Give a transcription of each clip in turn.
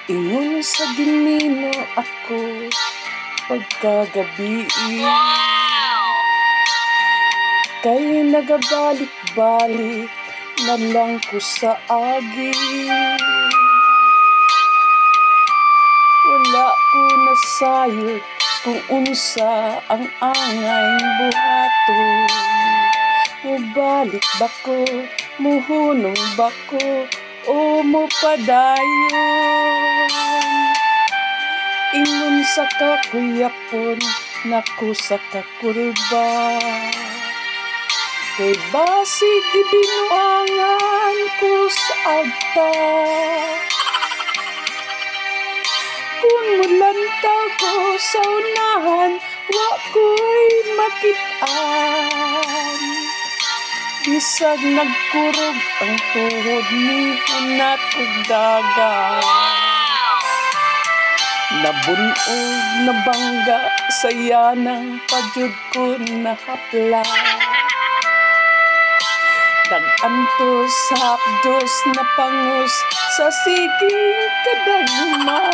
Ingon sa ginino ako pagkagabi, kay nagabalik-balik na lang ko sa agi. Wala ko nasayod kung unsa ang angay buhaton. Mubalik ba ko, muhunong ba ko, o mupadayon? Ingon sa kakuyapon, naku sa kakulba. Kay basig ibinuangan ko sa agta. Kung mulanta ko sa unahan, wa ko'y makitaan. Bisag nagkurog ang tuhod ni hunat ug dagat. Nabunog na bangga sa yanang padyud ko nahapla. Nag-antos sa hapdos na pangus sa siging kadagma.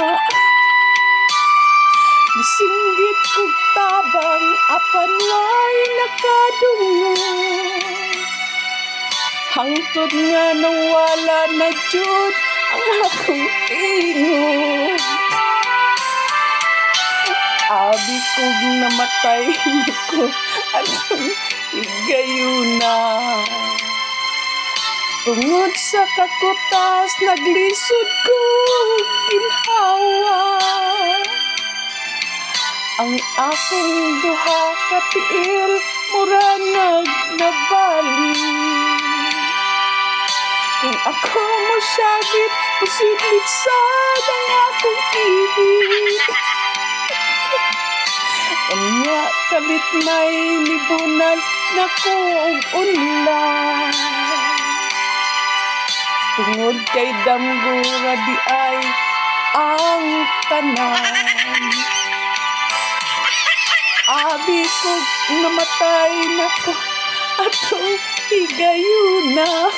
Bisinggit kog tabang apan way nakadungo. Hangtod nga nawala na jud ang akong tingog. Abi kog namatay ko atong higayuna. Tungod sa kakutas naglisod ko ginhawa. Ang akong duha ka tiil mura nabali. Kung ako mo syagit, posibleng sad ang akong ihit. Unya kalit may libunan na kong ulan. Tungod kay damgura di ay ang tanan. Abi ko namatay na ko atong higayuna.